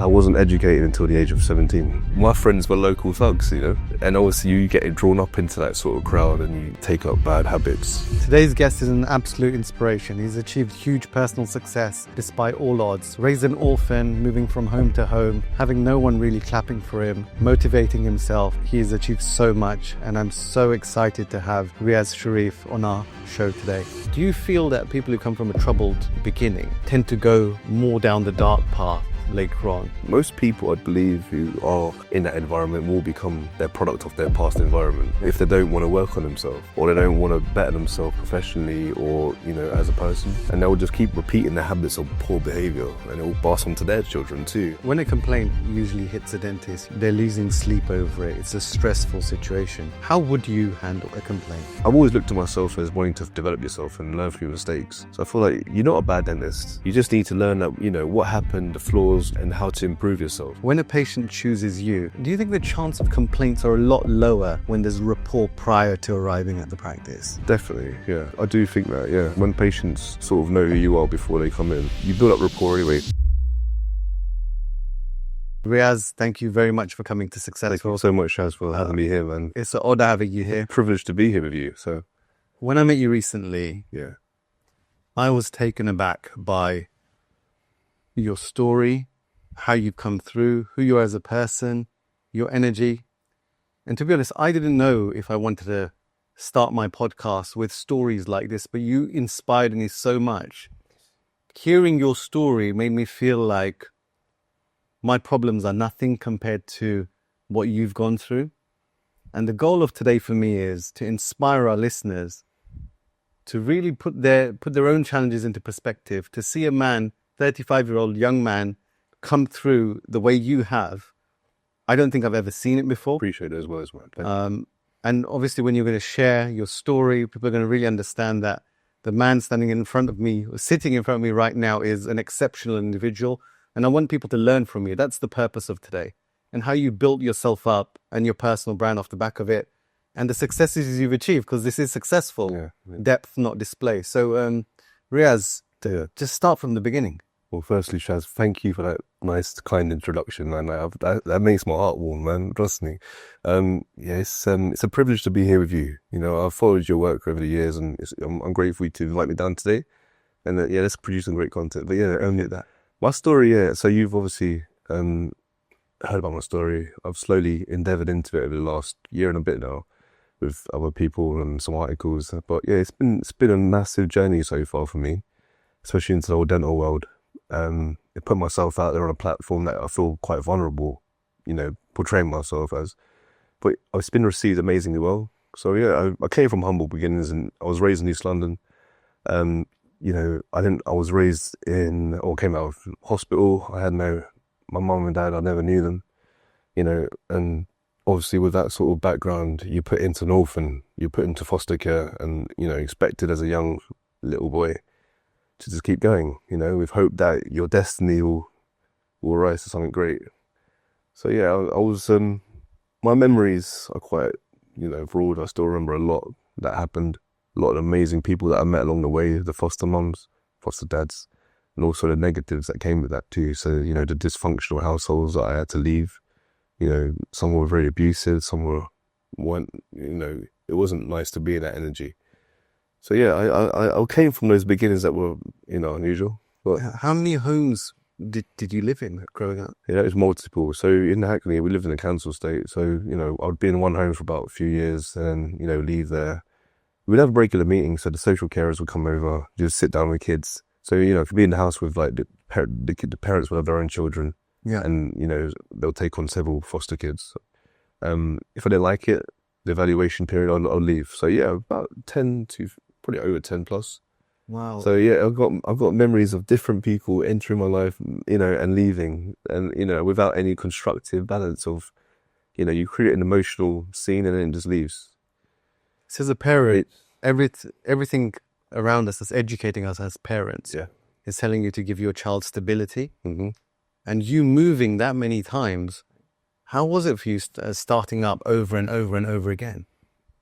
I wasn't educated until the age of 17. My friends were local thugs, you know, and obviously you get drawn up into that sort of crowd and you take up bad habits. Today's guest is an absolute inspiration. He's achieved huge personal success despite all odds. Raised an orphan, moving from home to home, having no one really clapping for him, motivating himself. He has achieved so much, and I'm so excited to have Riaz Sharif on our show today. Do you feel that people who come from a troubled beginning tend to go more down the dark path later on? Most people, I believe, who are in that environment will become their product of their past environment. If they don't want to work on themselves, or they don't want to better themselves professionally or, you know, as a person, and they'll just keep repeating the habits of poor behavior, and it will pass on to their children too. When a complaint usually hits a dentist, they're losing sleep over it. It's a stressful situation. How would you handle a complaint? I've always looked at myself as wanting to develop yourself and learn from your mistakes. So I feel like you're not a bad dentist. You just need to learn that, you know, what happened, the flaws, and how to improve yourself. When a patient chooses you, do you think the chance of complaints are a lot lower when there's rapport prior to arriving at the practice? Definitely, yeah. I do think that, yeah. When patients sort of know who you are before they come in, you build up rapport anyway. Riaz, thank you very much for coming to Successful. Thank you so much, Shaz, for having me here, man. It's an honor having you here. Privileged to be here with you, so. When I met you recently, yeah, I was taken aback by your story, how you've come through, who you are as a person, your energy. And to be honest, I didn't know if I wanted to start my podcast with stories like this, but you inspired me so much. Hearing your story made me feel like my problems are nothing compared to what you've gone through. And the goal of today for me is to inspire our listeners to really put their own challenges into perspective, to see a man, 35-year-old young man, come through the way you have. I don't think I've ever seen it before. Appreciate it as well, man. And obviously when you're going to share your story, people are going to really understand that the man standing in front of me, or sitting in front of me right now, is an exceptional individual. And I want people to learn from you. That's the purpose of today. And how you built yourself up and your personal brand off the back of it. And the successes you've achieved, because this is successful. Yeah. Depth, not display. So Riaz, just start from the beginning. Well, firstly, Shaz, thank you for that nice, kind introduction, man. That makes my heart warm, man. Trust me. It's a privilege to be here with you. You know, I've followed your work over the years, and I'm grateful to invite me down today. And let's produce some great content. But yeah, only at that. My story, yeah. So you've obviously heard about my story. I've slowly endeavoured into it over the last year and a bit now, with other people and some articles. But yeah, it's been a massive journey so far for me, especially into the whole dental world. I put myself out there on a platform that I feel quite vulnerable, you know, portraying myself as. But it's been received amazingly well. So yeah, I came from humble beginnings, and I was raised in East London. You know, I was raised came out of hospital. My mum and dad, I never knew them, you know, and obviously with that sort of background, you put into an orphan, you put into foster care, and, you know, expected as a young little boy to just keep going, you know, with hope that your destiny will rise to something great. So yeah, I was, my memories are quite, you know, broad. I still remember a lot that happened, a lot of amazing people that I met along the way, the foster mums, foster dads, and also the negatives that came with that too. So, you know, the dysfunctional households that I had to leave, you know, some were very abusive, some weren't, you know, it wasn't nice to be in that energy. So yeah, I came from those beginnings that were, you know, unusual. But how many homes did you live in growing up? Yeah, it was multiple. So in Hackney, we lived in a council estate. So, you know, I'd be in one home for about a few years and then, you know, leave there. We'd have regular meetings. So the social carers would come over, just sit down with kids. So, you know, if you'd be in the house with like the parents would have their own children. Yeah. And, you know, they'll take on several foster kids. If I didn't like it, the evaluation period, I'll leave. So yeah, about 10 to probably over 10 plus. Wow. So yeah, I've got memories of different people entering my life, you know, and leaving, and, you know, without any constructive balance of, you know, you create an emotional scene and then it just leaves. So as a parent, everything around us that's educating us as parents is telling you to give your child stability. Mm-hmm. And you moving that many times, how was it for you starting up over and over and over again?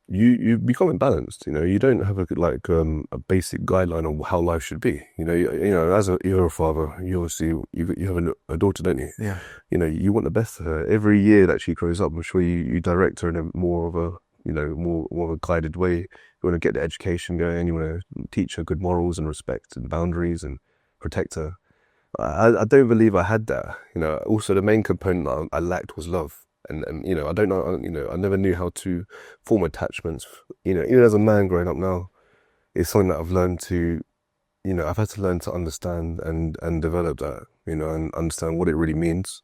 you become imbalanced. You know, you don't have a basic guideline on how life should be. You know, as you're a father, you obviously you have a daughter, don't you? Yeah. You know, you want the best for her. Every year that she grows up, I'm sure you direct her in a more of a more of a guided way. You want to get the education going. You want to teach her good morals and respect and boundaries and protect her. I don't believe I had that. You know, also the main component that I lacked was love. And you know, I don't know, you know, I never knew how to form attachments. You know, even as a man growing up now, it's something that I've learned to, you know, I've had to learn to understand and develop that, you know, and understand what it really means.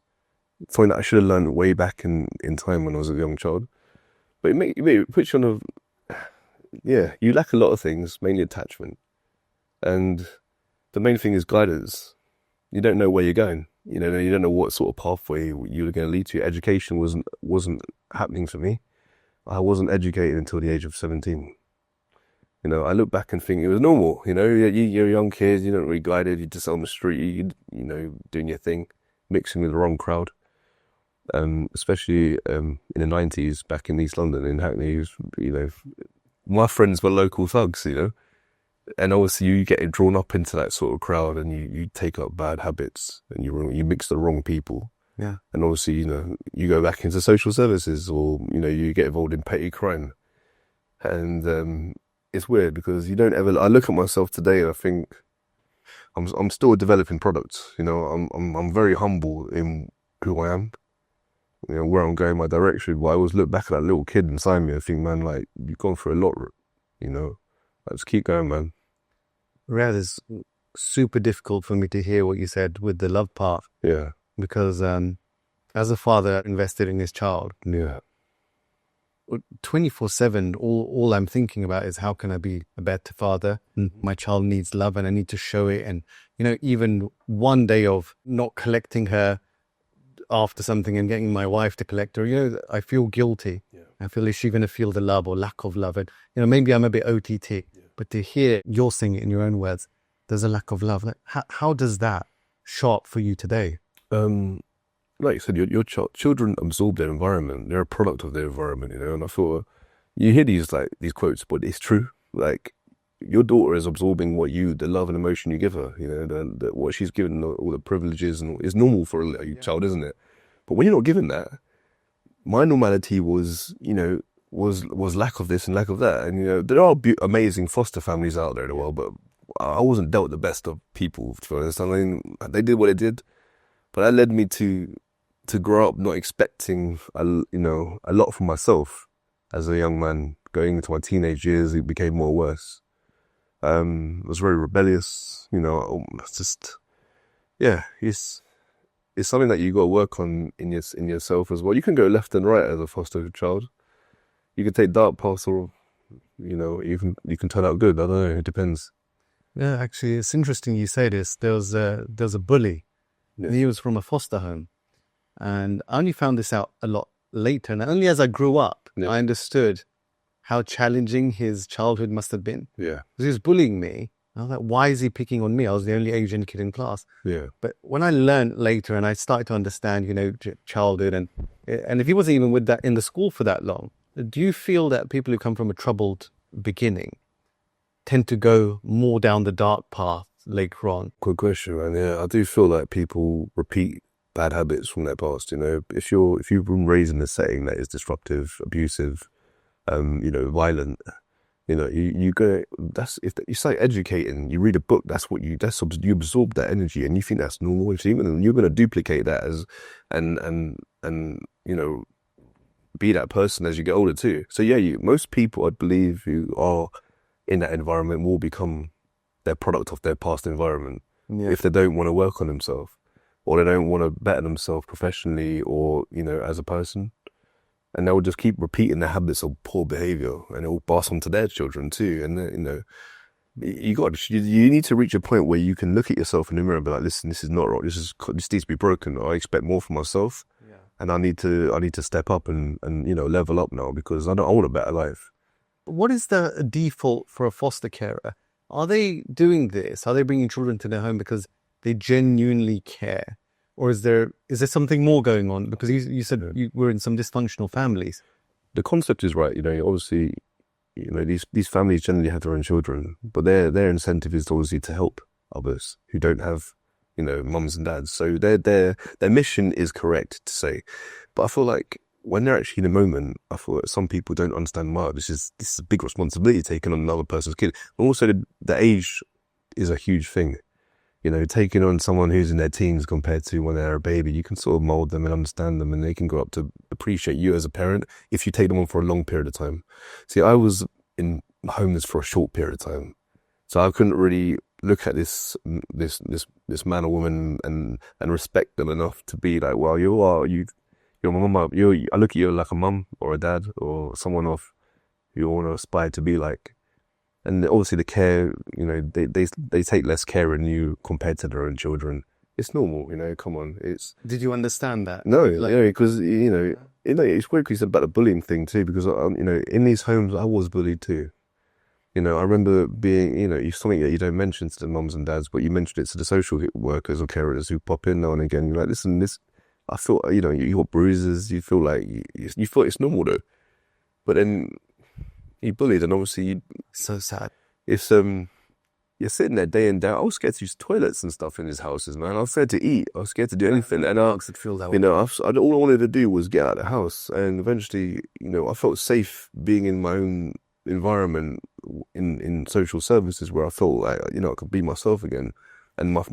Something that I should have learned way back in time when I was a young child. But it puts you on yeah, you lack a lot of things, mainly attachment. And the main thing is guidance. You don't know where you're going. You know, you don't know what sort of pathway you were going to lead to. Education wasn't happening for me. I wasn't educated until the age of 17. You know, I look back and think it was normal. You know, you're a young kid, you don't really guided, you're just on the street, you know, doing your thing, mixing with the wrong crowd. Especially in the 90s, back in East London, in Hackney, you know, my friends were local thugs, you know. And obviously you get drawn up into that sort of crowd and you take up bad habits and you mix the wrong people. Yeah. And obviously, you know, you go back into social services or, you know, you get involved in petty crime. And it's weird because you don't ever, I look at myself today and I think I'm still a developing product. You know, I'm very humble in who I am, you know, where I'm going, my direction. But I always look back at that little kid inside me and think, man, like, you've gone through a lot, you know. Let's keep going, man. Riaz, it's super difficult for me to hear what you said with the love part. Yeah. Because as a father invested in his child, Yeah. 24/7, all I'm thinking about is how can I be a better father? My child needs love and I need to show it. And, you know, even one day of not collecting her after something and getting my wife to collect her, you know, I feel guilty. Yeah. I feel, is she going to feel the love or lack of love? And, you know, maybe I'm a bit OTT, but to hear you're saying it in your own words, there's a lack of love. Like, how does that show up for you today? Like you said, your children absorb their environment. They're a product of their environment, you know. And I thought, you hear these quotes, but it's true. Like, your daughter is absorbing the love and emotion you give her. You know, what she's given, all the privileges, and it's normal for a child, isn't it? But when you're not given that, my normality was, you know, was lack of this and lack of that. And you know, there are amazing foster families out there in the world, but I wasn't dealt the best of people. To be honest, I mean, they did what they did, but that led me to grow up not expecting a lot from myself as a young man. Going into my teenage years, it became more worse. I was very rebellious, you know. It's just, yeah, it's something that you got to work on in yourself as well. You can go left and right as a foster child. You can take dark paths, or you know, you can turn out good. I don't know. It depends. Yeah, actually, it's interesting you say this. There was a bully. Yeah. He was from a foster home, and I only found this out a lot later. And only as I grew up, I understood how challenging his childhood must have been. Yeah, because he was bullying me. I was like, why is he picking on me? I was the only Asian kid in class. Yeah. But when I learned later and I started to understand, you know, childhood and if he wasn't even with that in the school for that long, do you feel that people who come from a troubled beginning tend to go more down the dark path later on? Good question, man. Yeah, I do feel like people repeat bad habits from their past. You know, if you've been raised in a setting that is disruptive, abusive, you know, violent, you know, you go. It's like educating. You read a book. You absorb that energy, and you think that's normal. So you're going to duplicate that and you know, be that person as you get older too. So yeah, most people, I believe, who are in that environment will become their product of their past environment. Yeah. If they don't want to work on themselves, or they don't want to better themselves professionally, or you know, as a person. And they'll just keep repeating the habits of poor behavior, and it will pass on to their children too. And you know, you need to reach a point where you can look at yourself in the mirror and be like, listen, this is not right. This needs to be broken. I expect more from myself, and I need to step up and you know, level up now, because I want a better life. What is the default for a foster carer? Are they doing this? Are they bringing children to their home because they genuinely care? Or is there something more going on? Because you said you were in some dysfunctional families. The concept is right. You know, obviously you know, these families generally have their own children, but their incentive is obviously to help others who don't have, you know, mums and dads. So their mission is correct to say, but I feel like when they're actually in a moment, I feel like some people don't understand, wow, this is a big responsibility taking on another person's kid. And also the age is a huge thing. You know, taking on someone who's in their teens compared to when they're a baby, you can sort of mold them and understand them, and they can grow up to appreciate you as a parent if you take them on for a long period of time. See, I was in homeless for a short period of time, so I couldn't really look at this man or woman and respect them enough to be like, well, you're my mum. I look at you like a mum or a dad or someone of you want to aspire to be like. And obviously the care, you know, they take less care in you compared to their own children. It's normal, you know. Come on, it's. Did you understand that? No, because it's weird because you said about the bullying thing too. Because you know, in these homes, I was bullied too. You know, I remember being, you know, something that you don't mention to the mums and dads, but you mentioned it to the social workers or carers who pop in now and again. You're like, listen, this. I feel, you know, you got bruises. You feel like you feel it's normal though, but then you bullied, and obviously So sad. it's you're sitting there day in day out. I was scared to use toilets and stuff in his houses, man. I was scared to eat. I was scared to do anything, and Could feel that way. you know, all I wanted to do was get out of the house, and eventually, you know, I felt safe being in my own environment in social services where I felt like, you know, I could be myself again, and my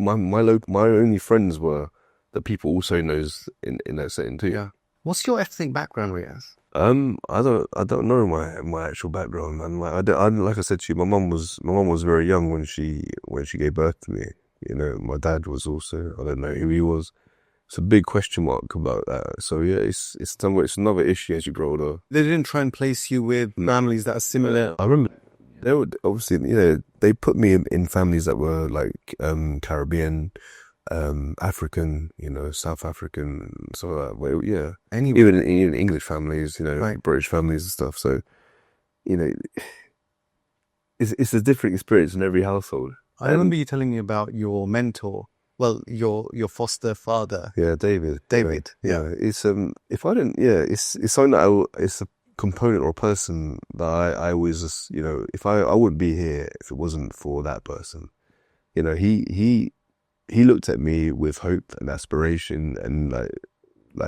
only friends were the people also knows in that setting too. Yeah. What's your ethnic background, Riaz? I don't know my actual background, man. Like I said to you, my mum was very young when she gave birth to me. You know, my dad was also, I don't know who he was. It's a big question mark about that. So yeah, it's another issue as you grow older. They didn't try and place you with families that are similar. I remember they would obviously, you know, they put me in families that were like Caribbean, African, you know, South African, so well, yeah. Anyway, Even English families, you know, Right. British families and stuff. So, you know, it's a different experience in every household. I remember you telling me about your mentor. Well, your foster father. Yeah, David. David, Yeah. It's if I didn't, yeah, it's something that it's a component or a person that I always just, you know, if I wouldn't be here if it wasn't for that person. You know, he looked at me with hope and aspiration, and like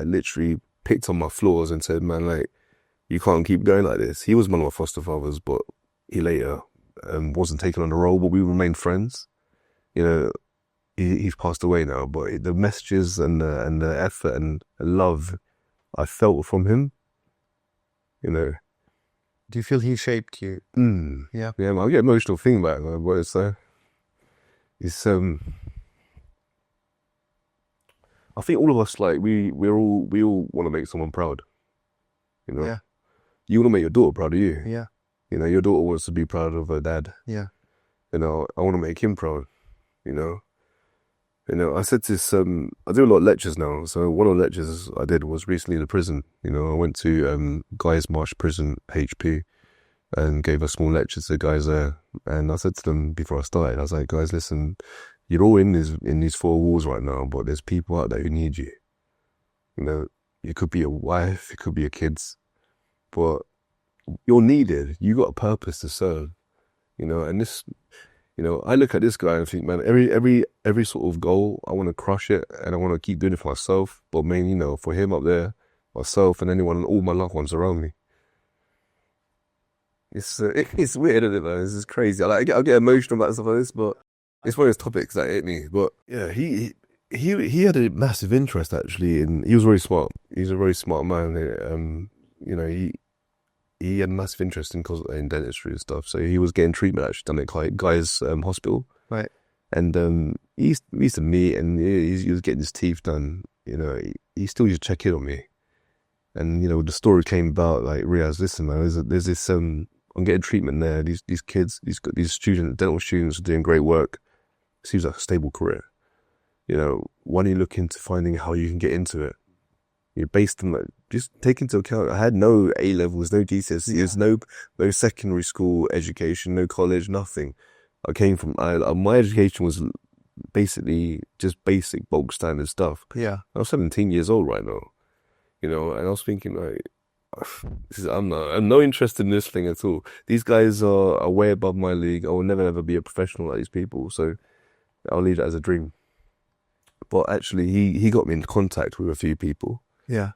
literally picked on my flaws and said, man, like, you can't keep going like this. He was one of my foster fathers, but he later wasn't taken on the role, but we remained friends. You know, he's passed away now, but the messages and the effort and love I felt from him, you know. Do you feel he shaped you? Yeah. Yeah, man, I get emotional thinking about it, but it's I think all of us, like, we all want to make someone proud, you know. Yeah. You want to make your daughter proud of you. Yeah. You know, your daughter wants to be proud of her dad. Yeah. You know, I want to make him proud. You know, I said this. I do a lot of lectures now. So one of the lectures I did was recently in the prison. You know, I went to Guy's Marsh Prison, HP, and gave a small lecture to the guys there. And I said to them before I started, I was like, guys, listen, you're all in these four walls right now, but there's people out there who need you. You know, it could be a wife, it could be your kids, but you're needed. You got a purpose to serve. You know, and this, you know, I look at this guy and think, man, every sort of goal, I want to crush it, and I want to keep doing it for myself, but mainly, you know, for him up there, myself, and anyone, and all my loved ones around me. It's weird, isn't it, man? This is crazy. I get emotional about stuff like this, but it's one of those topics that hit me. But yeah, he had a massive interest actually he was very smart. He's a very smart man. You know, he had a massive interest in dentistry and stuff. So he was getting treatment actually done at Guy's hospital. Right. And we used to meet, and he was getting his teeth done. You know, he still used to check in on me. And you know, the story came about like, Riaz, listen, man, there's this I'm getting treatment there. These kids, these students, dental students, are doing great work. Seems like a stable career. You know, why don't you look into finding how you can get into it? You're based on that. Just take into account, I had no A levels, no GCSEs, no secondary school education, no college, nothing. I came from, my education was basically just basic bulk standard stuff. Yeah. I was 17 years old right now, you know, and I was thinking like, I'm no interested in this thing at all. These guys are way above my league. I will never ever be a professional like these people. So I'll leave it as a dream. But actually, he got me in contact with a few people. Yeah.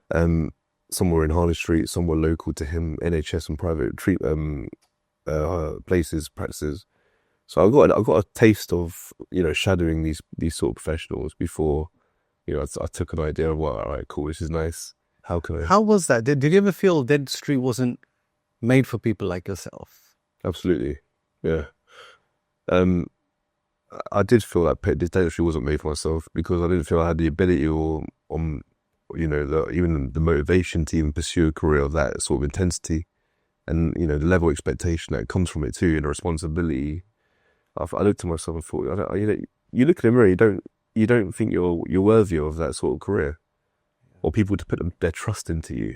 Some were in Harley Street, some were local to him, NHS and private places, practices. So I got a taste of, you know, shadowing these sort of professionals before, you know, I took an idea of, well, all right, cool, this is nice. How can I? How was that? Did you ever feel dentistry wasn't made for people like yourself? Absolutely, yeah. I did feel like dentistry wasn't made for myself because I didn't feel I had the ability or you know, even the motivation to even pursue a career of that sort of intensity, and you know, the level of expectation that comes from it too, and the responsibility. I looked at myself and thought, you know, you look in the mirror, you don't think you're worthy of that sort of career, or people to put their trust into you,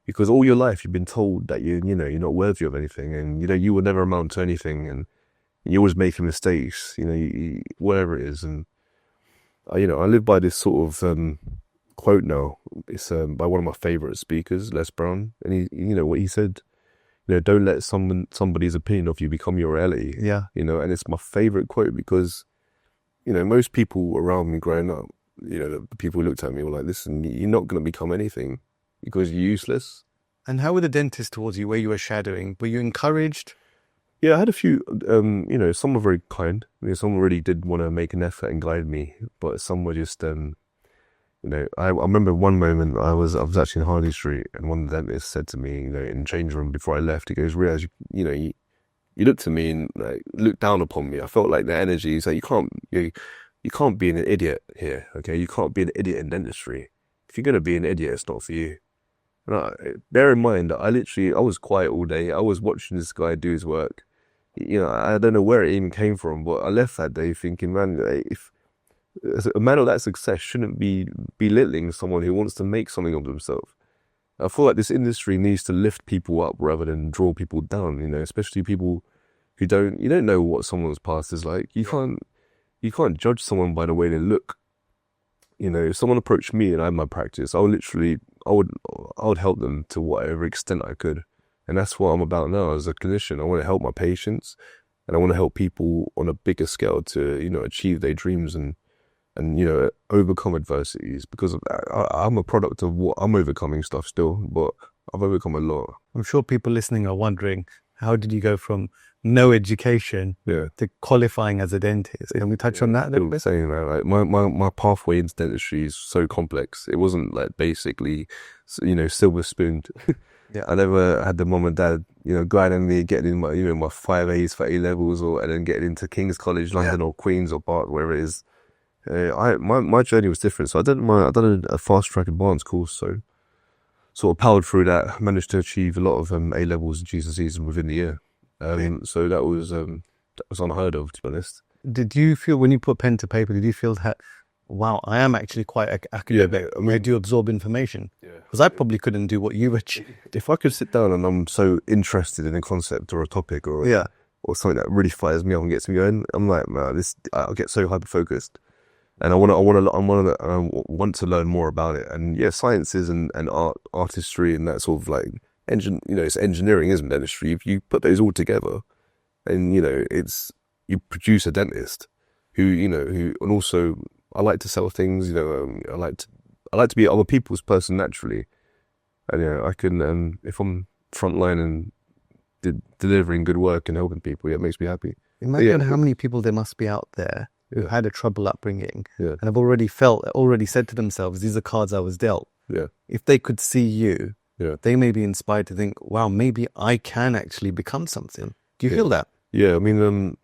because all your life you've been told that you know you're not worthy of anything, and you know you will never amount to anything, and you're always making mistakes, you know, whatever it is, and you know, I live by this sort of quote now. It's by one of my favorite speakers, Les Brown, and you know what he said. You know, don't let somebody's opinion of you become your reality. Yeah. You know, and it's my favorite quote because, you know, most people around me growing up, you know, the people who looked at me were like, listen, you're not going to become anything because you're useless. And how were the dentists towards you where you were shadowing? Were you encouraged? Yeah, I had a few, you know, some were very kind. You know, some really did want to make an effort and guide me, but some were just, you know, I remember one moment I was actually in Harley Street, and one of the dentists said to me, you know, in the change room before I left, he goes, Riaz, you know, you looked at me and like looked down upon me. I felt like the energy. He's like, you can't be an idiot here, okay? You can't be an idiot in dentistry. If you're gonna be an idiot, it's not for you. And bear in mind that I was quiet all day. I was watching this guy do his work. You know, I don't know where it even came from, but I left that day thinking, man, if a man of that success shouldn't be belittling someone who wants to make something of themselves. I feel like this industry needs to lift people up rather than draw people down, you know, especially people who you don't know what someone's past is like. You can't judge someone by the way they look. You know, if someone approached me and I had my practice, I would help them to whatever extent I could. And that's what I'm about now as a clinician. I want to help my patients, and I want to help people on a bigger scale to, you know, achieve their dreams and you know, overcome adversities, because I'm a product of what I'm overcoming stuff still, but I've overcome a lot. I'm sure people listening are wondering, how did you go from no education to qualifying as a dentist? Can we touch on that a little bit? Saying that, like my pathway into dentistry is so complex. It wasn't like basically, you know, silver spooned. Yeah. I never had the mom and dad, you know, guiding me, getting in my, you know, my 5 A's for A levels, and then getting into King's College London or Queen's or Bath, wherever it is. My journey was different. So I done a fast track advanced course. So sort of powered through that, managed to achieve a lot of A levels and GCSEs within the year. So that was unheard of, to be honest. Did you feel, when you put pen to paper, did you feel that, wow, I am actually quite academic? Yeah, I mean, I do absorb information. Because I probably couldn't do what you achieved. If I could sit down and I'm so interested in a concept or a topic or something that really fires me up and gets me going, I'm like, man, I'll get so hyper focused. And I want to learn more about it. And yeah, sciences and artistry and that sort of like you know, it's engineering, isn't dentistry? If you put those all together, and you know, you produce a dentist and also I like to sell things. You know, I like to be other people's person naturally, and you know, I can if I'm frontline and delivering good work and helping people, it makes me happy. Imagine how many people there must be out there who had a troubled upbringing and have already said to themselves, these are cards I was dealt. Yeah. If they could see you, they may be inspired to think, wow, maybe I can actually become something. Do you feel that? Yeah, I mean,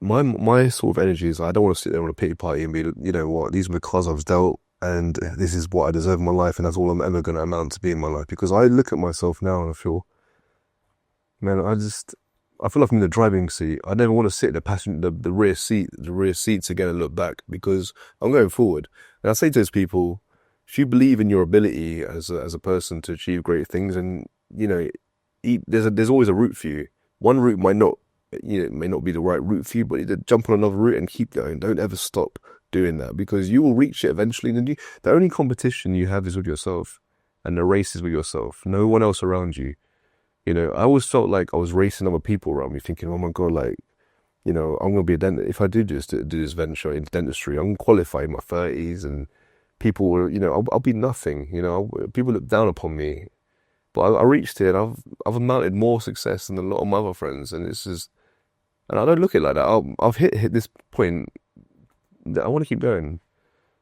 my sort of energy is I don't want to sit there on a pity party and be, you know what, these are the cards I was dealt, and this is what I deserve in my life, and that's all I'm ever going to amount to be in my life. Because I look at myself now and I feel, man, I feel like I'm in the driving seat. I never want to sit in the rear seats again and look back, because I'm going forward. And I say to those people, if you believe in your ability as a person to achieve great things, and you know, there's always a route for you. One route may not be the right route for you, but jump on another route and keep going. Don't ever stop doing that, because you will reach it eventually. And the only competition you have is with yourself. and the race is with yourself. No one else around you. You know, I always felt like I was racing other people around me, thinking, oh my God, like, you know, I'm going to be a dentist. If I do this venture into dentistry, I'm going to qualify in my 30s, and people will, you know, I'll be nothing. You know, people look down upon me. But I reached here, and I've amounted more success than a lot of my other friends, and it's just, and I don't look at it like that. I've hit this point that I want to keep going.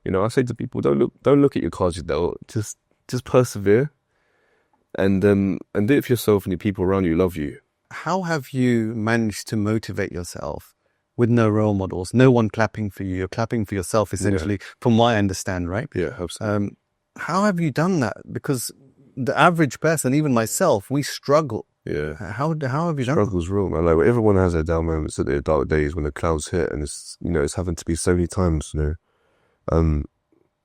You know, I say to people, don't look at your cards you dealt. Just persevere, and do it for yourself, and the people around you love you. How have you managed to motivate yourself with no role models, no one clapping for you? You're clapping for yourself, essentially, from what I understand, right? Yeah, absolutely. How have you done that? Because the average person, even myself, we struggle. Yeah. How have you done that? Struggle's real, man. Like, everyone has their down moments, at their dark days when the clouds hit, and it's, you know, it's happened to be so many times. You know,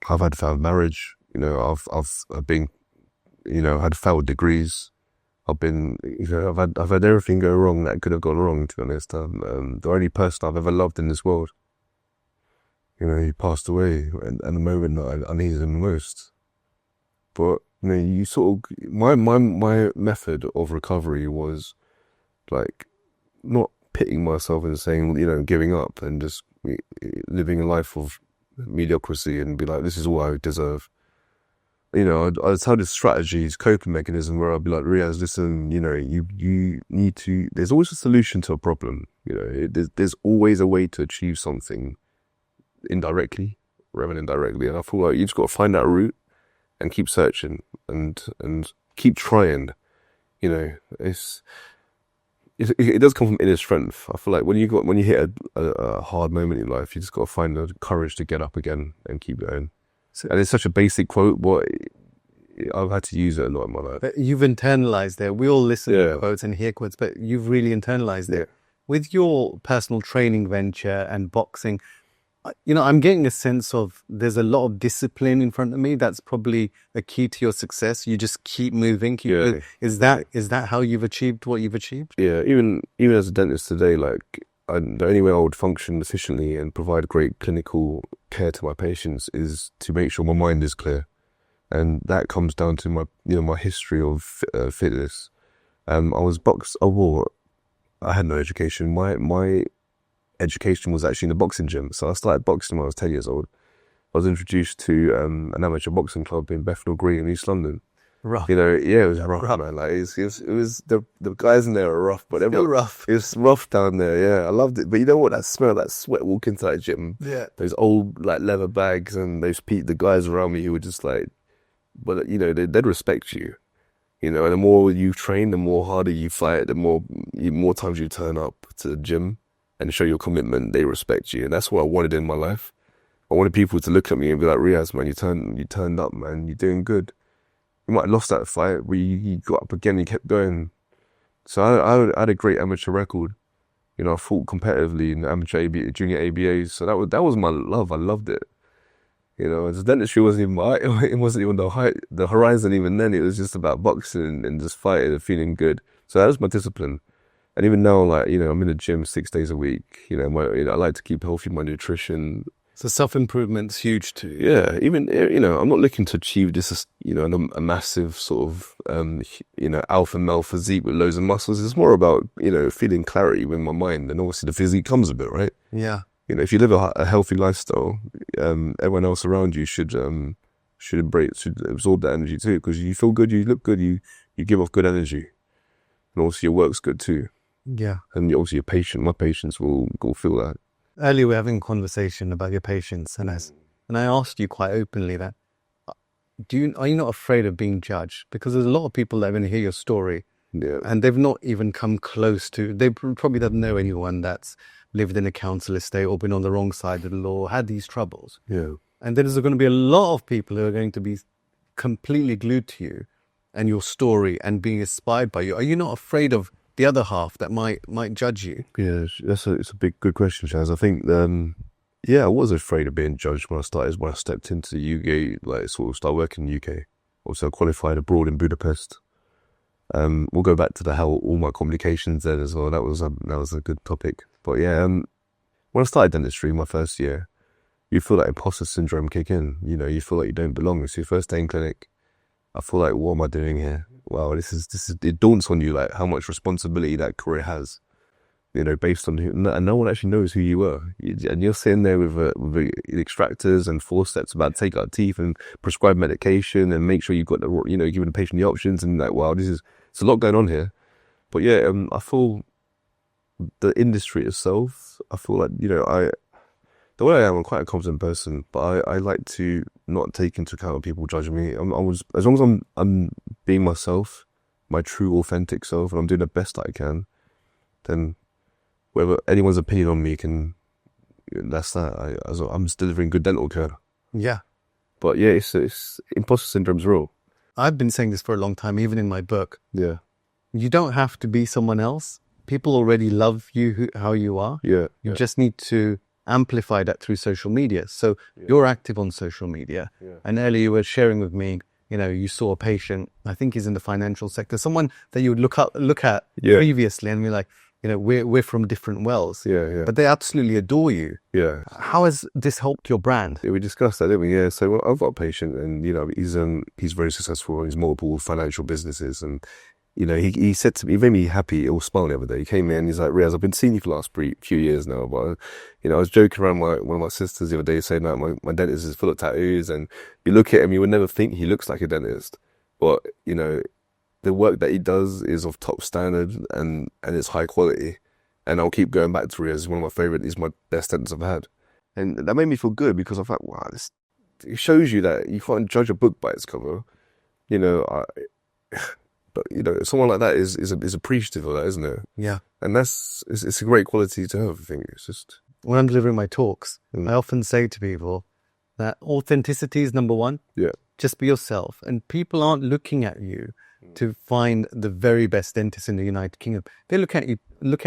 I've had failed marriage. You know, I've been, you know, had failed degrees. I've been, you know, I've had everything go wrong that could have gone wrong. To be honest, the only person I've ever loved in this world, you know, he passed away at the moment that I needed him the most. But you know, you sort of, my method of recovery was like not pitting myself and saying, you know, giving up and just living a life of mediocrity and be like, this is all I deserve. You know, I'd tell this strategies, coping mechanism where I'd be like, Riaz, listen, you know, you need to, there's always a solution to a problem. You know, there's always a way to achieve something indirectly rather than directly. And I feel like you've just got to find that route and keep searching and keep trying. You know, it does come from inner strength. I feel like when you hit a hard moment in life, you just got to find the courage to get up again and keep going. And it's such a basic quote, but I've had to use it a lot in my life. But you've internalized it. We all listen to quotes and hear quotes, but you've really internalized it. With your personal training venture and boxing, you know, I'm getting a sense of there's a lot of discipline in front of me. That's probably a key to your success. You just keep moving. Is that how you've achieved what you've achieved? Yeah, even as a dentist today, like, the only way I would function efficiently and provide great clinical care to my patients is to make sure my mind is clear, and that comes down to my history of fitness. I had no education. My education was actually in the boxing gym. So I started boxing when I was 10 years old. I was introduced to an amateur boxing club in Bethnal Green in East London. Rough. You know, yeah, it was rough, man. Like, it was the guys in there are rough, but still rough. It was rough down there. Yeah, I loved it. But you know what? That smell, that sweat walking into that gym. Yeah. Those old like leather bags and the guys around me who were just like, but you know, they'd respect you. You know, and the more you train, the more harder you fight, the more times you turn up to the gym and show your commitment. They respect you, and that's what I wanted in my life. I wanted people to look at me and be like, Riaz, man, you turned up, man. You're doing good. You might have lost that fight, but you got up again, you kept going. So I had a great amateur record. You know, I fought competitively in amateur junior ABAs. So that was my love. I loved it. You know, the dentistry wasn't even the horizon even then. It was just about boxing and just fighting and feeling good. So that was my discipline. And even now, like, you know, I'm in the gym 6 days a week. You know, I like to keep healthy, my nutrition. So self-improvement's huge too. Yeah, even, you know, I'm not looking to achieve this, you know, a massive sort of, you know, alpha male physique with loads of muscles. It's more about, you know, feeling clarity with my mind, and obviously the physique comes with it, right? Yeah. You know, if you live a healthy lifestyle, everyone else around you should absorb that energy too, because you feel good, you look good, you give off good energy, and also your work's good too. Yeah. And also my patients will feel that. Earlier we were having a conversation about your patients, and I asked you quite openly that, are you not afraid of being judged? Because there's a lot of people that are going to hear your story, and they've not even come close to, they probably don't know anyone that's lived in a council estate or been on the wrong side of the law, had these troubles. Yeah. And there's going to be a lot of people who are going to be completely glued to you and your story and being inspired by you. Are you not afraid of the other half that might judge you? Yeah, it's a good question, Shaz. I think, I was afraid of being judged when I stepped into the UK, like sort of start working in the UK. Also, I qualified abroad in Budapest. We'll go back to all my complications there as well. That was a good topic. But yeah, when I started dentistry my first year, you feel that imposter syndrome kick in. You know, you feel like you don't belong. It's your first day in clinic. I feel like, what am I doing here? Wow, this is, it daunts on you like how much responsibility that career has, you know, based on who, and no one actually knows who you are. And you're sitting there with extractors and forceps about to take out teeth and prescribe medication and make sure you've got the, you know, giving the patient the options, and like, wow, it's a lot going on here. But yeah, I feel the industry itself, I feel like, you know, the way I am, I'm quite a confident person, but I like to not take into account people judging me. As long as I'm being myself, my true authentic self, and I'm doing the best that I can, then whether anyone's opinion on me that's that. I'm just delivering good dental care. Yeah. But yeah, it's imposter syndrome's real. I've been saying this for a long time, even in my book. Yeah. You don't have to be someone else. People already love you how you are. Yeah. You just need to amplify that through social media. So you're active on social media. Yeah. And earlier you were sharing with me, you know, you saw a patient, I think he's in the financial sector, someone that you would look at previously and be like, you know, we're from different wells. Yeah. But they absolutely adore you. Yeah. How has this helped your brand? Yeah, we discussed that, didn't we? Yeah. So I've got a patient, and you know, he's very successful. He's multiple financial businesses, and you know, he said to me, he made me happy. He was smiling the other day. He came in, he's like, Riaz, I've been seeing you for the last few years now, but you know, I was joking around one of my sisters the other day, saying that my dentist is full of tattoos, and you look at him, you would never think he looks like a dentist, but you know, the work that he does is of top standard and it's high quality. And I'll keep going back to Riaz. He's one of my favorite. He's my best dentist I've had, and that made me feel good because I thought, wow, it shows you that you can't judge a book by its cover. You know, but you know, someone like that is appreciative of that, isn't it? Yeah. And it's a great quality to have. I think it's just, when I'm delivering my talks, I often say to people that authenticity is number one. Yeah. Just be yourself, and people aren't looking at you to find the very best dentist in the United Kingdom. They look at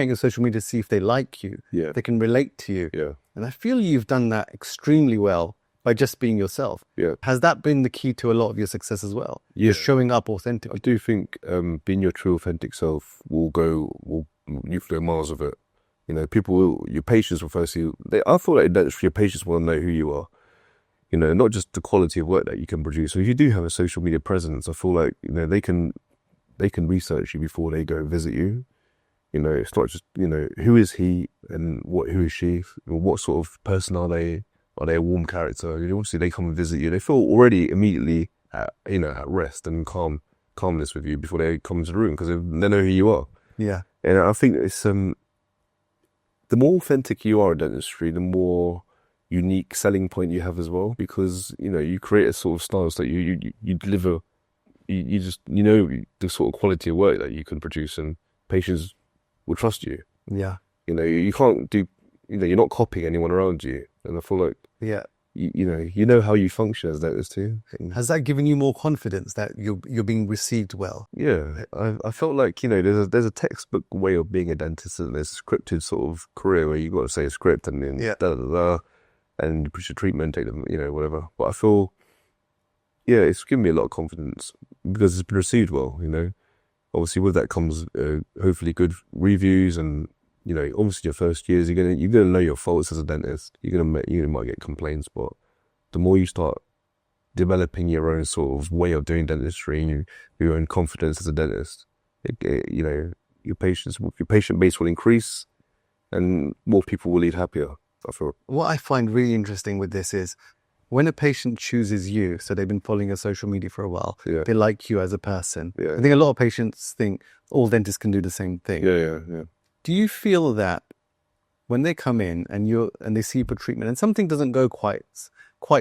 your social media to see if they like you, they can relate to you. Yeah. And I feel you've done that extremely well by just being yourself. Yeah. Has that been the key to a lot of your success as well? Yeah. Just showing up authentic. I do think being your true authentic self you go miles of it. You know, your patients will firstly, I feel like that your patients want to know who you are. You know, not just the quality of work that you can produce. So if you do have a social media presence, I feel like, you know, they can research you before they go visit you. You know, it's not just, you know, who is he and who is she? What sort of person are they? Are they a warm character? You know, obviously they come and visit you. They feel already immediately at rest and calmness with you before they come into the room because they know who you are. Yeah. And I think it's the more authentic you are in dentistry, the more unique selling point you have as well, because you know you create a sort of style so that you deliver, you just, you know, the sort of quality of work that you can produce, and patients will trust you. Yeah. You know, you can't do, you know, you're not copying anyone around you, and I feel like you know how you function as dentists too. Has that given you more confidence that you're being received well? Yeah, I felt like, you know, there's a textbook way of being a dentist, and there's a scripted sort of career where you got to say a script and then and you push a treatment, take them, you know, whatever. But I feel, yeah, it's given me a lot of confidence because it's been received well, you know. Obviously, with that comes hopefully good reviews, and you know, obviously your first years you're gonna know your faults as a dentist. You might get complaints, but the more you start developing your own sort of way of doing dentistry and your own confidence as a dentist, you know, your patient base will increase, and more people will lead happier. I feel. What I find really interesting with this is when a patient chooses you, so they've been following your social media for a while, they like you as a person. Yeah. I think a lot of patients think all dentists can do the same thing. Yeah. Do you feel that when they come in and they see you for treatment and something doesn't go quite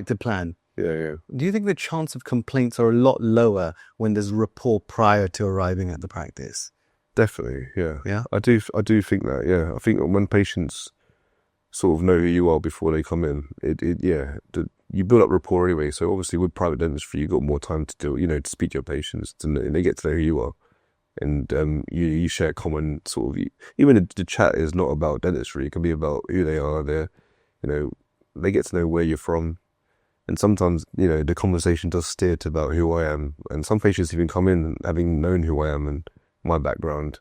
to plan, Yeah. do you think the chance of complaints are a lot lower when there's rapport prior to arriving at the practice? Definitely, yeah. Yeah? I do think that, yeah. I think when patients sort of know who you are before they come in, you build up rapport anyway. So obviously with private dentistry, you've got more time to do, you know, to speak to your patients, and they get to know who you are. And you share common sort of, even the chat is not about dentistry. It can be about who they are. You know, they get to know where you're from. And sometimes, you know, the conversation does steer to about who I am. And some patients even come in having known who I am and my background.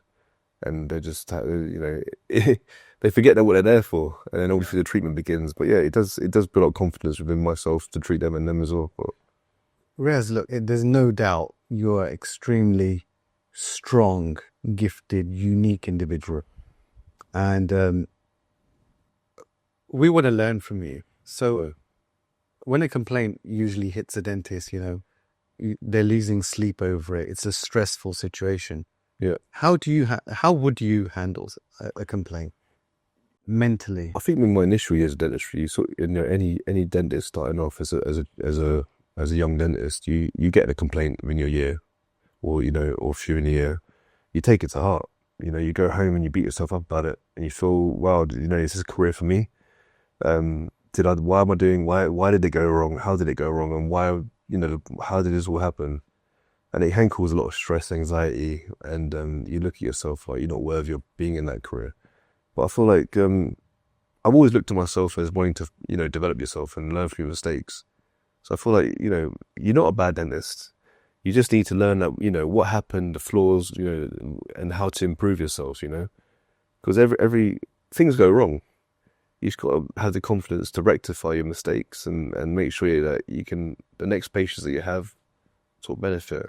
And they just, you know, they forget that what they're there for. And then obviously the treatment begins. But yeah, it does build up confidence within myself to treat them and them as well. But Riaz, look, there's no doubt you're an extremely strong, gifted, unique individual. And we want to learn from you. So when a complaint usually hits a dentist, they're losing sleep over it. It's a stressful situation. Yeah. How would you handle a complaint mentally? I think in my initial years of dentistry, any dentist starting off as a young dentist, you get a complaint in your year, or or if you're in a year, you take it to heart. You go home and you beat yourself up about it, and you feel, wow, is this a career for me? Why am I doing? Why did it go wrong? How did it go wrong? And why? How did this all happen? And it can cause a lot of stress, anxiety, and you look at yourself like you're not worthy of being in that career. But I feel like I've always looked at myself as wanting to, develop yourself and learn from your mistakes. So I feel like, you're not a bad dentist. You just need to learn that, what happened, the flaws, and how to improve yourself, because every things go wrong. You just got to have the confidence to rectify your mistakes and make sure that the next patients that you have sort of benefit.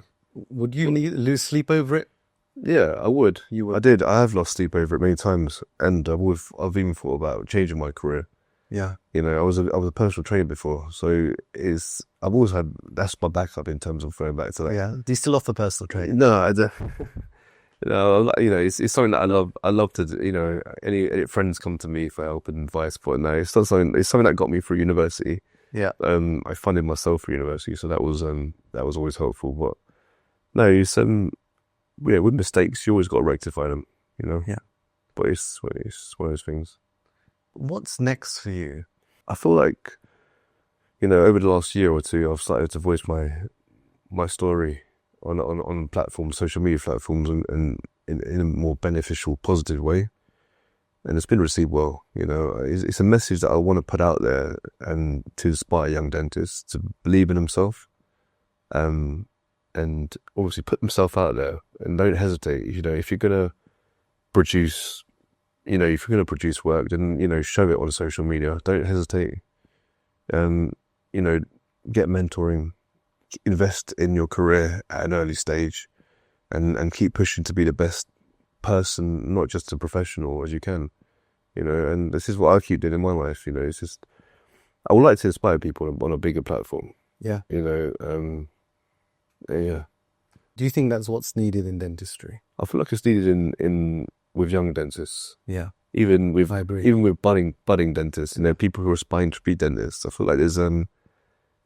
Would you lose sleep over it? Yeah, I would. You would. I did. I have lost sleep over it many times, and I've even thought about changing my career. Yeah. I was a personal trainer before, so I've always had, that's my backup in terms of going back to that. Yeah. Do you still offer personal training? No, I don't. No, it's something that I love. I love to do. Any friends come to me for help and advice, but no, it's not something. It's something that got me through university. Yeah. I funded myself for university, so that was always helpful. But no, it's with mistakes, you always got to rectify them. Yeah. But it's one of those things. What's next for you? I feel like, over the last year or two, I've started to voice my story on platforms, social media platforms, and in a more beneficial, positive way. And it's been received well. It's a message that I want to put out there and to inspire young dentists to believe in themselves, and obviously put themselves out there and don't hesitate. If you're gonna produce, work, then show it on social media. Don't hesitate. Get mentoring. Invest in your career at an early stage, and keep pushing to be the best person, not just a professional, as you can. And this is what I keep doing in my life. It's just, I would like to inspire people on a bigger platform. Yeah. Yeah. Do you think that's what's needed in dentistry? I feel like it's needed in with young dentists. Yeah. Even with budding dentists, people who are aspiring to be dentists. I feel like there's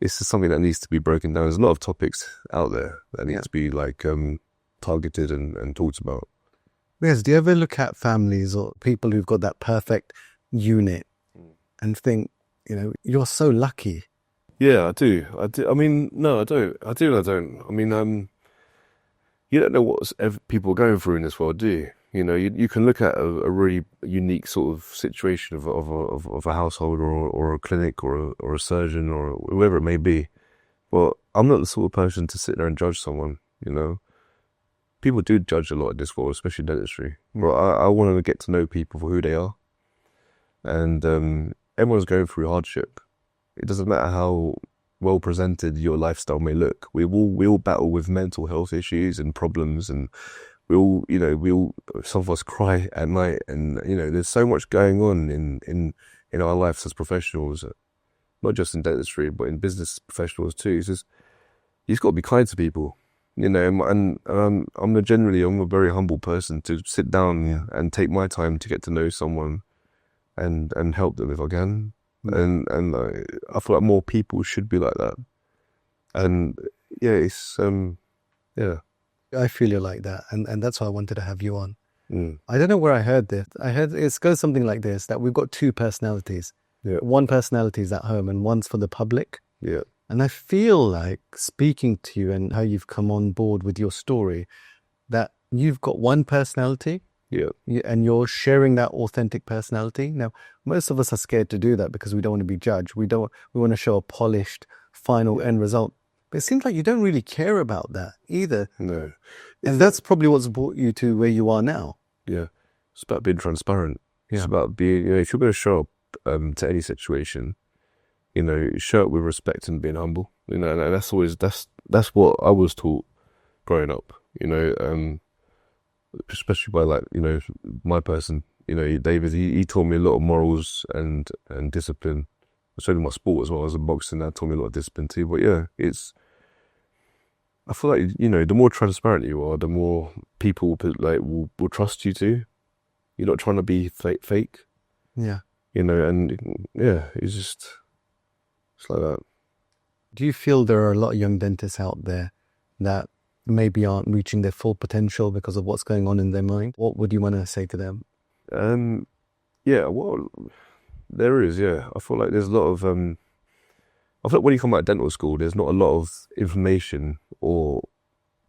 this is something that needs to be broken down. There's a lot of topics out there that need to be targeted and talked about. Yes. Do you ever look at families or people who've got that perfect unit and think, you're so lucky? Yeah, I do. I mean, no, I don't. I do and I don't. I mean, you don't know what people are going through in this world, do you? You can look at a really unique sort of situation of a household or a clinic or a surgeon or whoever it may be. Well, I'm not the sort of person to sit there and judge someone, People do judge a lot in this world, especially dentistry. But I want to get to know people for who they are. And everyone's going through hardship. It doesn't matter how well presented your lifestyle may look. We all battle with mental health issues and problems, and some of us cry at night, and there's so much going on in our lives as professionals, not just in dentistry but in business professionals too. It's just, you just got to be kind to people, and I'm a very humble person to sit down and take my time to get to know someone and help them if I can. And I feel like more people should be like that. And it's I feel you're like that, and that's why I wanted to have you on. Mm. I don't know where I heard this. I heard it goes something like this, that we've got two personalities. Yeah. One personality is at home and one's for the public. Yeah. And I feel like, speaking to you and how you've come on board with your story, that you've got one personality. Yeah. And you're sharing that authentic personality. Now, most of us are scared to do that because we don't want to be judged. We want to show a polished final end result. But it seems like you don't really care about that either. No. And that's probably what's brought you to where you are now. Yeah. It's about being transparent. Yeah. It's about being, if you're going to show up to any situation, you know, show up with respect and being humble. You know, and that's what I was taught growing up. You know, especially by like, you know, my person. You know, David, he taught me a lot of morals and discipline. Showed me my sport as well. I was in boxing. That taught me a lot of discipline too. But yeah, I feel like, you know, the more transparent you are, the more people will trust you too. You're not trying to be fake. Yeah. You know, and yeah, it's like that. Do you feel there are a lot of young dentists out there that maybe aren't reaching their full potential because of what's going on in their mind? What would you want to say to them? Yeah, well, there is, yeah. I feel like there's a lot of, I feel like when you come out of dental school, there's not a lot of information or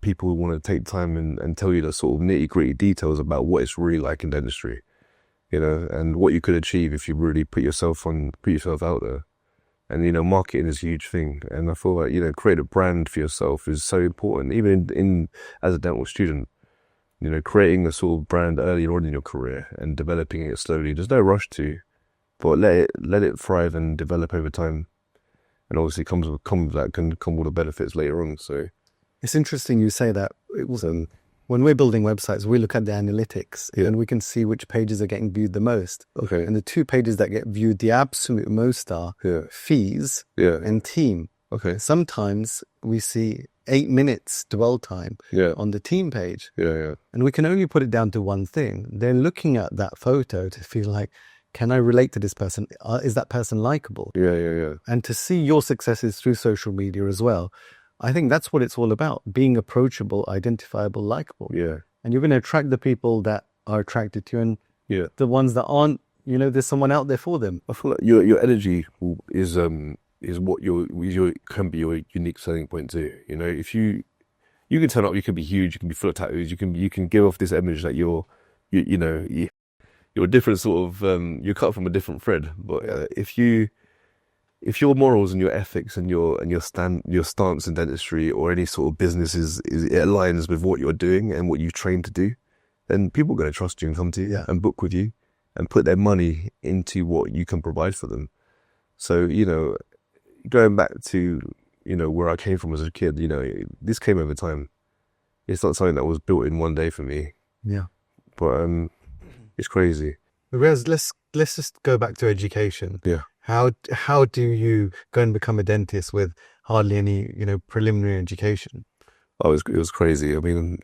people who want to take time and tell you the sort of nitty gritty details about what it's really like in dentistry, you know, and what you could achieve if you really put yourself out there. And, you know, marketing is a huge thing. And I feel like, you know, create a brand for yourself is so important, even in as a dental student. You know, creating a sort of brand early on in your career and developing it slowly. There's no rush to, but let it thrive and develop over time. And obviously comes with that can come all the benefits later on. So it's interesting you say that. It was when we're building websites, we look at the analytics and we can see which pages are getting viewed the most. Okay. And the 2 pages that get viewed the absolute most are fees and team. Okay. Sometimes we see 8 minutes dwell time on the team page. Yeah. And we can only put it down to one thing. They're looking at that photo to feel like, can I relate to this person? Is that person likable? Yeah. And to see your successes through social media as well, I think that's what it's all about. Being approachable, identifiable, likable. Yeah. And you're going to attract the people that are attracted to you, and the ones that aren't, you know, there's someone out there for them. I feel like your energy is what can be your unique selling point too. You know, if you can turn up, you can be huge, you can be full of tattoos, you can give off this image that you're a different sort of you're cut from a different thread. But if your morals and your ethics and your stance in dentistry or any sort of business it aligns with what you're doing and what you've trained to do, then people are going to trust you and come to you and book with you and put their money into what you can provide for them. So, you know, going back to, you know, where I came from as a kid, you know, this came over time. It's not something that was built in one day for me. Yeah. But it's crazy. Riaz, let's just go back to education. Yeah. How do you go and become a dentist with hardly any, you know, preliminary education? Oh, it was crazy. I mean,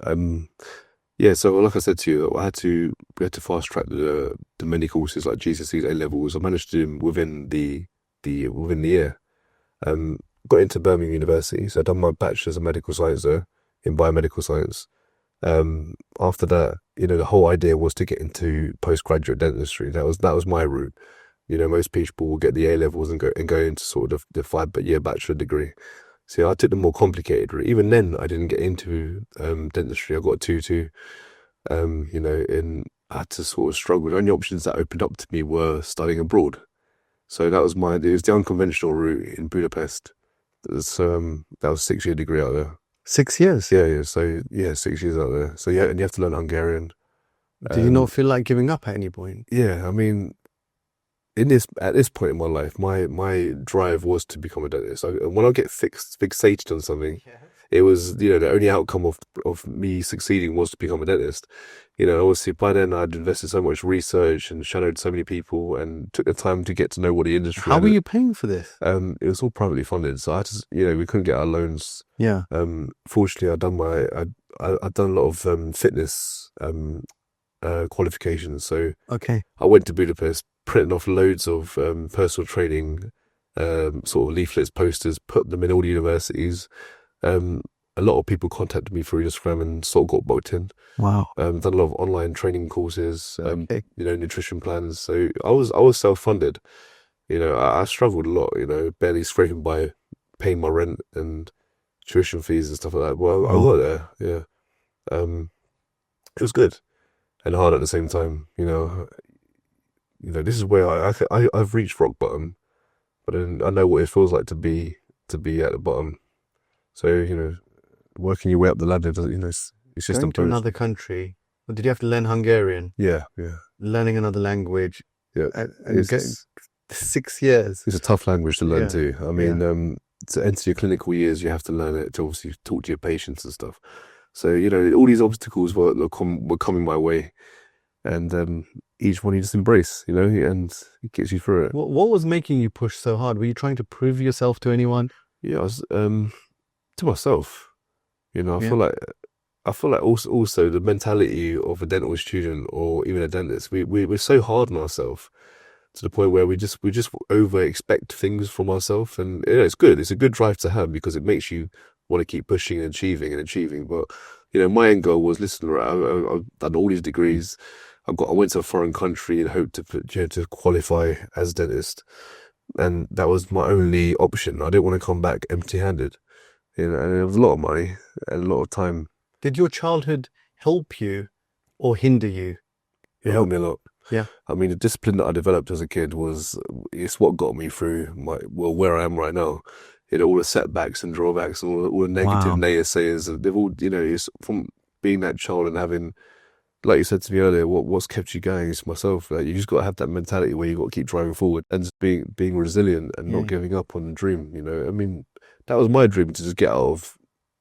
yeah. So like I said to you, we had to fast track the many courses like GCSEs, A levels. I managed to do them within the year. Got into Birmingham University, so I done my bachelor's of medical science there in biomedical science. After that, you know, the whole idea was to get into postgraduate dentistry. That was my route. You know, most people will get the A levels and go into sort of the 5-year bachelor degree. So I took the more complicated route. Even then, I didn't get into dentistry. I got a 2-2. You know, and I had to sort of struggle. The only options that opened up to me were studying abroad. So it was the unconventional route in Budapest. That was a 6-year degree out there. 6 years? Yeah. So 6 years out there. So and you have to learn Hungarian. Do you not feel like giving up at any point? Yeah, I mean, at this point in my life, my drive was to become a dentist. When I get fixated on something, it was, you know, the only outcome of me succeeding was to become a dentist. You know, obviously by then I'd invested so much research and shadowed so many people and took the time to get to know what the industry. How were you paying for this? It was all privately funded, so I had to, you know, we couldn't get our loans. Yeah. Fortunately, I'd done a lot of fitness qualifications. So I went to Budapest, printed off loads of personal training sort of leaflets, posters, put them in all the universities. A lot of people contacted me through Instagram and sort of got booked in. Wow. Done a lot of online training courses, you know, nutrition plans. So I was self-funded. You know, I struggled a lot, you know, barely scraping by paying my rent and tuition fees and stuff like that. Well, I got there, yeah. It was good and hard at the same time, you know. You know, this is where I've reached rock bottom, but then I know what it feels like to be at the bottom. So, you know, working your way up the ladder, you know, it's just going to another country. Did you have to learn Hungarian? Yeah. Learning another language. Yeah. And 6 years. It's a tough language to learn Yeah. too. I mean, to enter your clinical years, you have to learn it to obviously talk to your patients and stuff. So, all these obstacles were coming my way, and each one you just embrace, and it gets you through it. What was making you push so hard? Were you trying to prove yourself to anyone? Yeah, I was to myself. I Yeah. feel like also the mentality of a dental student or even a dentist, we're so hard on ourselves to the point where we just over expect things from ourselves, and it's good. It's a good drive to have because it makes you want to keep pushing and achieving. But my end goal was, listen, I've done all these degrees. I went to a foreign country and hoped to qualify as a dentist, and that was my only option. I didn't want to come back empty-handed. And it was a lot of money and a lot of time. Did your childhood help you or hinder you? It helped me a lot. Yeah. I mean, the discipline that I developed as a kid it's what got me through where I am right now. All the setbacks and drawbacks and all the negative naysayers. They've all, it's from being that child and having, like you said to me earlier, what's kept you going is myself. Like, you just got to have that mentality where you got to keep driving forward and just being resilient and not giving up on the dream. I mean, that was my dream, to just get out of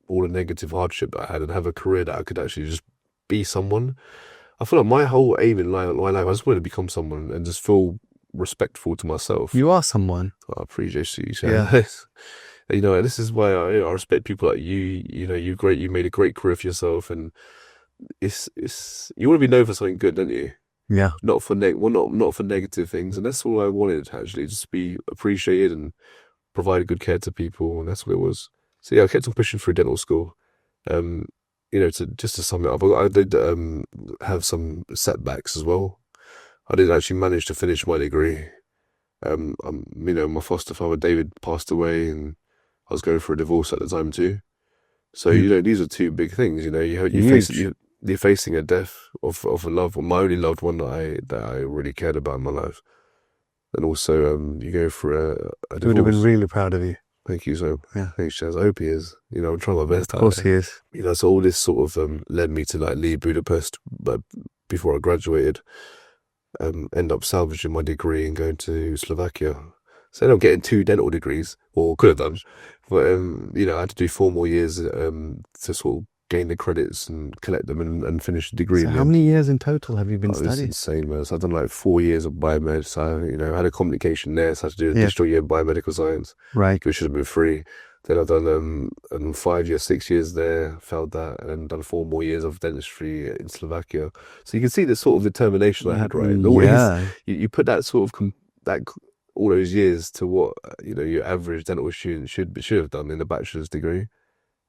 all the negative hardship that I had and have a career that I could actually just be someone. I feel like my whole aim in life, I just wanted to become someone and just feel respectful to myself. You are someone. I appreciate you, Shaz. Yeah. This is why I respect people like you. You made a great career for yourself, and it's you want to be known for something good, don't you? Yeah. Not for not for negative things, and that's all I wanted, actually, just be appreciated and provide good care to people, and that's what it was. So yeah, I kept on pushing through dental school. To sum it up, I did have some setbacks as well. I didn't actually manage to finish my degree. My foster father David passed away, and I was going for a divorce at the time too. So these are two big things. You're facing a death of a loved one, my only loved one that I really cared about in my life, and also you go for a divorce. He would have been really proud of you. Thank you. So thanks, Shaz. I hope he is. I'm trying my best. Of course he is. So all this sort of led me to leave Budapest, but before I graduated, end up salvaging my degree and going to Slovakia. So I ended up getting 2 dental degrees, or could have done, but I had to do 4 more years to sort of gain the credits and collect them and finish the degree. So how many years in total have you been studying? It's insane, man. So I've done 4 years of biomed. So I had a complication there, so I had to do a digital year of biomedical science, right, which should have been free. Then I've done 5 years, 6 years there, failed that, and then done 4 more years of dentistry in Slovakia. So you can see the sort of determination I had, right? You put that sort of all those years to what your average dental student should have done in a bachelor's degree,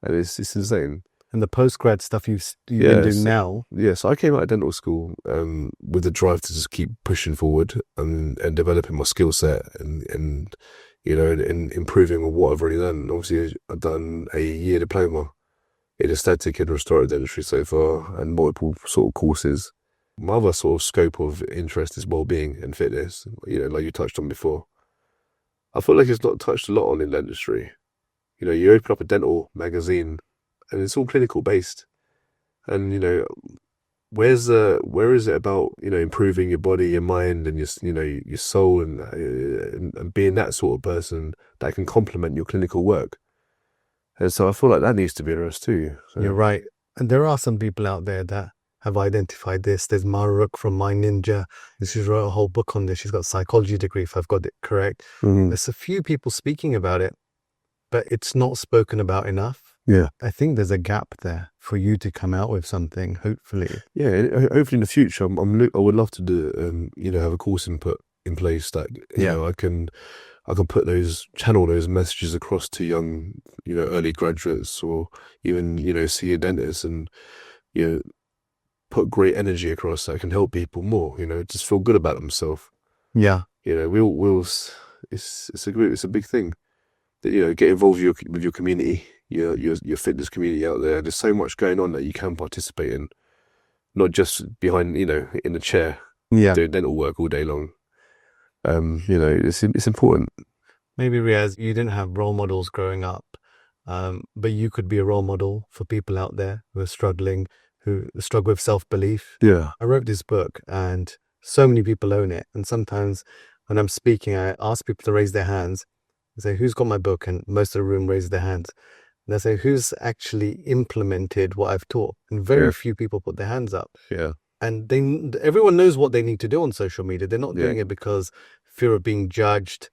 and it's insane. And the postgrad stuff you've been doing now. Yeah, so I came out of dental school with the drive to just keep pushing forward and developing my skill set and improving on what I've already done. Obviously, I've done a year diploma in aesthetic and restorative dentistry so far, and multiple sort of courses. My other sort of scope of interest is well-being and fitness, like you touched on before. I feel like it's not touched a lot on in dentistry. You open up a dental magazine and it's all clinical based. And, where is it about, improving your body, your mind, and your soul, and being that sort of person that can complement your clinical work? And so I feel like that needs to be addressed too. So. You're right. And there are some people out there that have identified this. There's Maruk from My Ninja. She's wrote a whole book on this. She's got a psychology degree, if I've got it correct. Mm-hmm. There's a few people speaking about it, but it's not spoken about enough. Yeah, I think there's a gap there for you to come out with something, hopefully. Yeah, hopefully in the future, I would love to do, have a course input in place that, I can channel those messages across to young, early graduates, or even, see a dentist, and, put great energy across that can help people more, just feel good about themselves. Yeah. It's a big thing that, get involved with your community. Your fitness community out there. There's so much going on that you can participate in, not just behind, in a chair, doing dental work all day long. It's important. Maybe, Riaz, you didn't have role models growing up, but you could be a role model for people out there who are struggling, who struggle with self-belief. Yeah. I wrote this book and so many people own it. And sometimes when I'm speaking, I ask people to raise their hands. I say, who's got my book? And most of the room raises their hands. And I say, who's actually implemented what I've taught? And very few people put their hands up. Yeah. And everyone knows what they need to do on social media. They're not doing it because fear of being judged,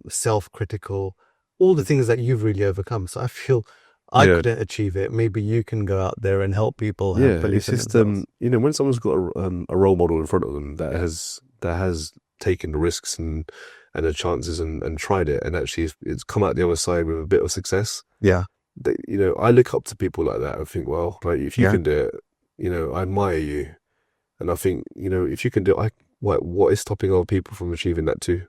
self-critical, all the things that you've really overcome. So I feel I couldn't achieve it. Maybe you can go out there and help people have belief in themselves. You know, when someone's got a role model in front of them that has taken the risks and the chances and tried it, and actually it's come out the other side with a bit of success. Yeah. You know, I look up to people like that. I think, well, like if you can do it, you know, I admire you. And I think, you know, if you can do it, what is stopping other people from achieving that too?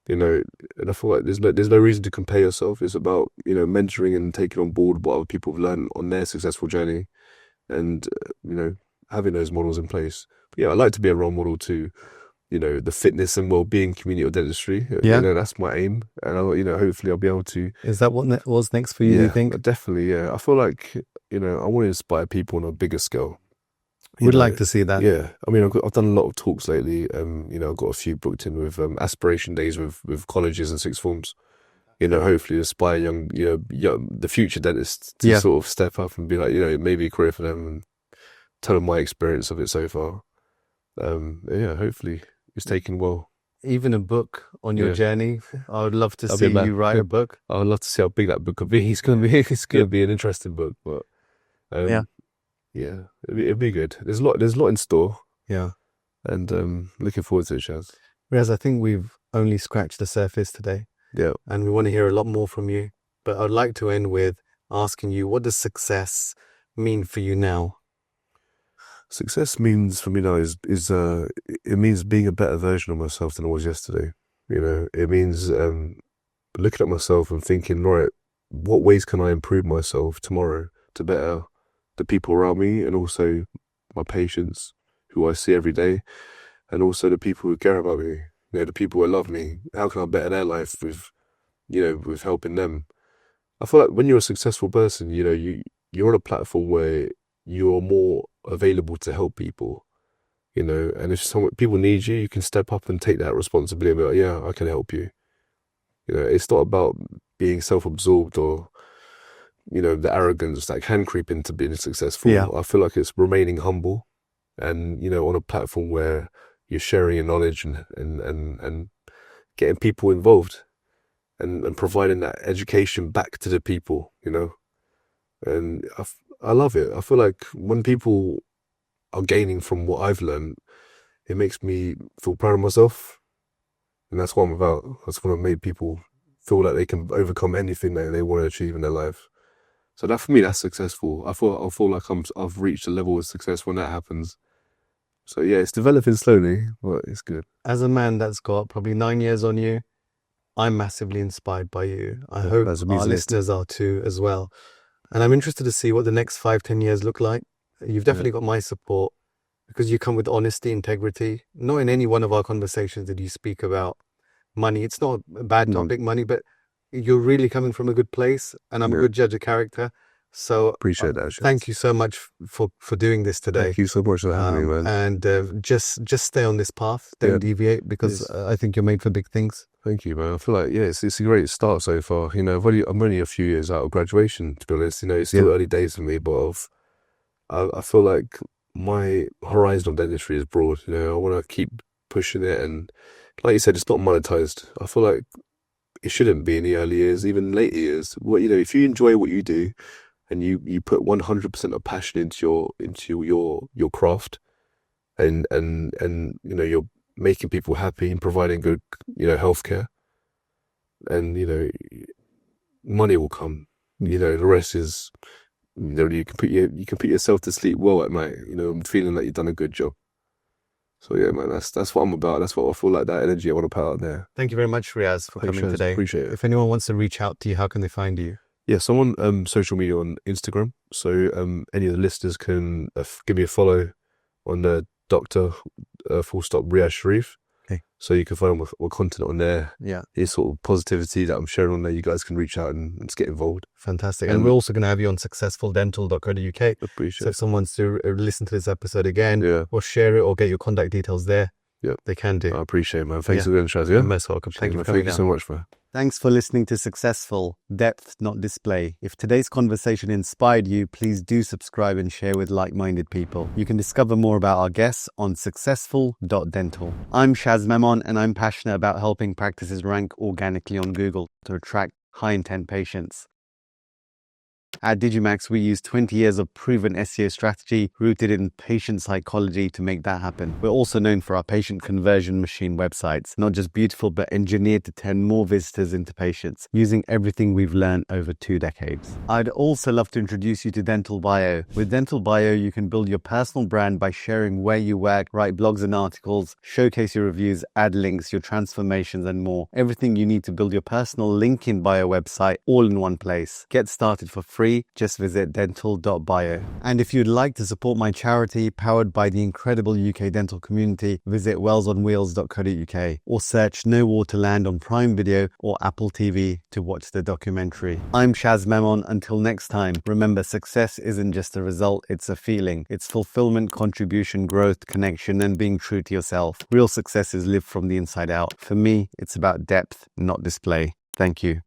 You know, and I feel like there's no reason to compare yourself. It's about, you know, mentoring and taking on board what other people have learned on their successful journey, and you know, having those models in place. But yeah, I like to be a role model to, you know, the fitness and well-being community of dentistry. Yeah. You know, that's my aim, and you know, hopefully I'll be able to. Is that what was next for you? Yeah, do you think? Definitely. Yeah, I feel like, you know, I want to inspire people on a bigger scale. Would like to see that. Yeah, I mean, I've done a lot of talks lately. You know, I've got a few booked in with aspiration days with colleges and sixth forms. You know, hopefully inspire the future dentists to sort of step up and be like, you know, maybe a career for them, and tell them my experience of it so far. Yeah, hopefully it's taken well. Even a book on your journey. I would love to see you write a book. I would love to see how big that book could be. It's gonna be an interesting book, but yeah, it'd be good. There's a lot in store. Yeah, and looking forward to it, Shaz. Riaz, I think we've only scratched the surface today. Yeah, and we want to hear a lot more from you. But I'd like to end with asking you, what does success mean for you now? Success means for me now is it means being a better version of myself than I was yesterday. You know, it means looking at myself and thinking, right, what ways can I improve myself tomorrow to better the people around me, and also my patients who I see every day, and also the people who care about me, you know, the people who love me. How can I better their life with, you know, with helping them? I feel like when you're a successful person, you know, you're on a platform where you're more available to help people, you know, and if people need you, you can step up and take that responsibility and be like, yeah, I can help you. You know, it's not about being self-absorbed or, you know, the arrogance that can creep into being successful. Yeah. I feel like it's remaining humble, and, you know, on a platform where you're sharing your knowledge and getting people involved and providing that education back to the people, you know. And I love it. I feel like when people are gaining from what I've learned, it makes me feel proud of myself. And that's what I'm about. I just want to make people feel like they can overcome anything that they want to achieve in their life. So that, for me, that's successful. I feel like I've reached a level of success when that happens. So yeah, it's developing slowly, but it's good. As a man that's got probably 9 years on you, I'm massively inspired by you. I hope our listeners are too as well. And I'm interested to see what the next 5-10 years look like. You've definitely got my support, because you come with honesty, integrity. Not in any one of our conversations did you speak about money. It's not a bad topic, money, but you're really coming from a good place, and I'm a good judge of character. So appreciate that. Shaz. Thank you so much for doing this today. Thank you so much for having me, man. And just stay on this path. Don't deviate, because I think you're made for big things. Thank you, man. I feel like, it's a great start so far. You know, I'm only a few years out of graduation, to be honest. You know, it's still early days for me, but I feel like my horizon of dentistry is broad. You know, I want to keep pushing it, and like you said, it's not monetized. I feel like it shouldn't be in the early years, even later years. You know, if you enjoy what you do, and you put 100% of passion into your craft, and you know, you're making people happy and providing good, you know, healthcare, and, you know, money will come. You know, the rest is, you know, you can put yourself to sleep well at night, you know, feeling like you've done a good job. So yeah, man, that's what I'm about. That's what I feel like, that energy I want to put out there. Thank you very much, Riaz, for coming today. Appreciate it. If anyone wants to reach out to you, how can they find you? Yeah, so I'm on social media on Instagram. So any of the listeners can give me a follow on the Dr. Riaz Sharif. Okay. So you can find more content on there. Yeah. His sort of positivity that I'm sharing on there. You guys can reach out and just get involved. Fantastic. And we're also going to have you on successfuldental.co.uk. Appreciate So if someone wants to listen to this episode again, or share it, or get your contact details there, Yep. They can do. I appreciate it, man. Thanks Yeah. again, Shaz. You're Yeah. most welcome. Thank you for coming Thank you down. so much, man. Thanks for listening to Successful, Depth, Not Display. If today's conversation inspired you, please do subscribe and share with like-minded people. You can discover more about our guests on successful.dental. I'm Shaz Memon, and I'm passionate about helping practices rank organically on Google to attract high-intent patients. At Digimax, we use 20 years of proven SEO strategy rooted in patient psychology to make that happen. We're also known for our patient conversion machine websites, not just beautiful, but engineered to turn more visitors into patients, using everything we've learned over 2 decades. I'd also love to introduce you to Dental Bio. With Dental Bio, you can build your personal brand by sharing where you work, write blogs and articles, showcase your reviews, add links, your transformations, and more. Everything you need to build your personal LinkedIn Bio website all in one place. Get started for free. Just visit dental.bio. And if you'd like to support my charity powered by the incredible UK dental community, visit wellsonwheels.co.uk or search No Waterland on Prime Video or Apple TV to watch the documentary. I'm Shaz Memon. Until next time, remember, success isn't just a result, it's a feeling. It's fulfillment, contribution, growth, connection, and being true to yourself. Real success is lived from the inside out. For me, it's about depth, not display. Thank you.